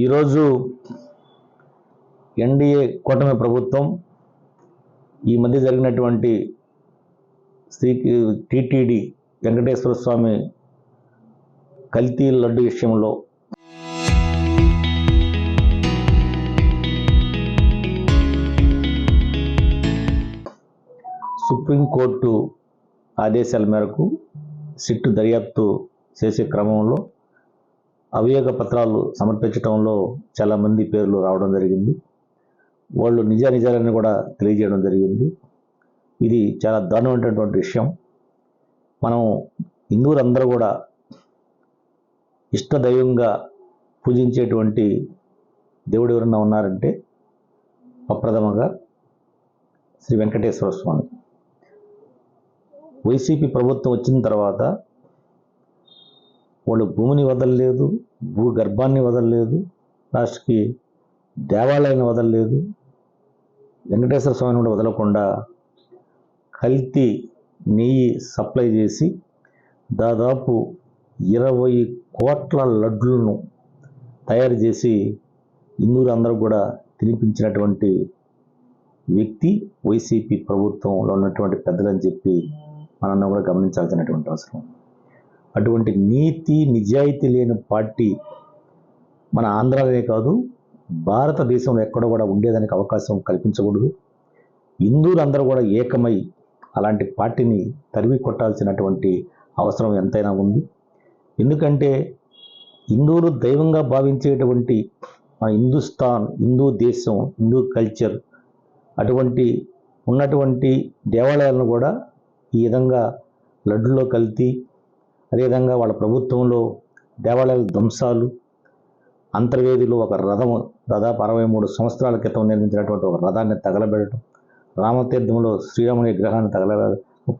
ఈరోజు ఎన్డీఏ కూటమి ప్రభుత్వం ఈ మధ్య జరిగినటువంటి శ్రీ టీటీడీ వెంకటేశ్వర స్వామి కల్తీ లడ్డు విషయంలో సుప్రీంకోర్టు ఆదేశాల మేరకు సిట్టు దర్యాప్తు చేసే క్రమంలో అవియోగ పత్రాలు సమర్పించడంలో చాలామంది పేర్లు రావడం జరిగింది. వాళ్ళు నిజానిజాలని కూడా తెలియజేయడం జరిగింది. ఇది చాలా దారుణమైనటువంటి విషయం. మనం హిందువులందరూ కూడా ఇష్టదైవంగా పూజించేటువంటి దేవుడు ఎవరన్నా ఉన్నారంటే అప్రథమంగా శ్రీ వెంకటేశ్వర స్వామి. వైసీపీ ప్రభుత్వం వచ్చిన తర్వాత వాళ్ళు భూమిని వదలలేదు, భూగర్భాన్ని వదలలేదు, లాస్ట్కి దేవాలయాన్ని వదలలేదు, వెంకటేశ్వర స్వామిని కూడా వదలకుండా కల్తీ నెయ్యి సప్లై చేసి దాదాపు 20 కోట్ల లడ్డులను తయారు చేసి హిందువులందరూ కూడా తినిపించినటువంటి వ్యక్తి వైసీపీ ప్రభుత్వంలో ఉన్నటువంటి పెద్దలని చెప్పి మనం కూడా గమనించాల్సినటువంటి అవసరం. అటువంటి నీతి నిజాయితీ లేని పార్టీ మన ఆంధ్రాలోనే కాదు భారతదేశంలో ఎక్కడ కూడా ఉండేదానికి అవకాశం కల్పించకూడదు. హిందువులందరూ కూడా ఏకమై అలాంటి పార్టీని తరిమి కొట్టాల్సినటువంటి అవసరం ఎంతైనా ఉంది. ఎందుకంటే హిందువులు దైవంగా భావించేటువంటి మన హిందుస్థాన్, హిందూ దేశం, హిందూ కల్చర్ అటువంటి ఉన్నటువంటి దేవాలయాలను కూడా ఈ విధంగా లడ్డులో కల్తీ, అదేవిధంగా వాళ్ళ ప్రభుత్వంలో దేవాలయాల ధ్వంసాలు, అంతర్వేదిలో ఒక రథము దాదాపు 63 సంవత్సరాల క్రితం నిర్మించినటువంటి ఒక రథాన్ని తగలబెట్టడం, రామతీర్థంలో శ్రీరాముని విగ్రహాన్ని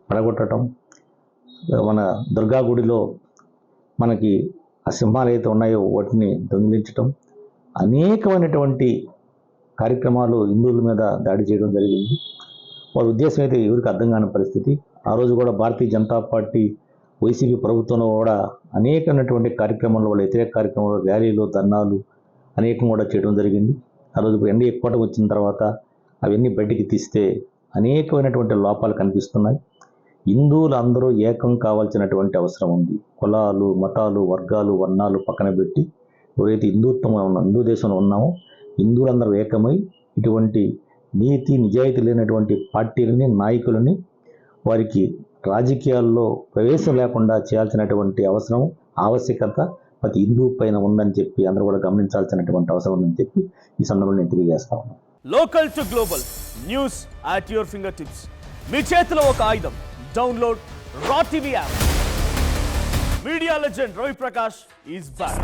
పడగొట్టడం, మన దుర్గా గుడిలో మనకి ఆ సింహాలు అయితే ఉన్నాయో వాటిని దొంగిలించటం, అనేకమైనటువంటి కార్యక్రమాలు హిందువుల మీద దాడి చేయడం జరిగింది. వాళ్ళ ఉద్దేశం అయితే ఎవరికి అర్థం కాని పరిస్థితి. ఆ రోజు కూడా భారతీయ జనతా పార్టీ వైసీపీ ప్రభుత్వంలో కూడా అనేకమైనటువంటి కార్యక్రమాలు, వాళ్ళ వ్యతిరేక కార్యక్రమాలు, ర్యాలీలు, ధర్నాలు అనేకం కూడా చేయడం జరిగింది. ఆ రోజు ఎన్డీఏ కూటమి వచ్చిన తర్వాత అవన్నీ బయటికి తీస్తే అనేకమైనటువంటి లోపాలు కనిపిస్తున్నాయి. హిందువులు అందరూ ఏకం కావాల్సినటువంటి అవసరం ఉంది. కులాలు, మతాలు, వర్గాలు, వర్ణాలు పక్కన పెట్టి ఎవరైతే హిందూ దేశంలో ఉన్నామో హిందువులందరూ ఏకమై ఇటువంటి నీతి నిజాయితీ లేనటువంటి పార్టీలని, నాయకులని వారికి రాజకీయాల్లో ప్రవేశం లేకుండా చేయాల్సినటువంటి అవసరం, ఆవశ్యకత ప్రతి హిందువు పైన ఉందని చెప్పి అందరూ కూడా గమనించాల్సినటువంటి అవసరం ఉందని చెప్పి ఈ సందర్భంలో నేను తెలియజేస్తా ఉన్నాను. Local to global news at your fingertips. మీ చేతిలో ఒక ఆయుధం. Download R TV app. Media legend Ravi Prakash is back.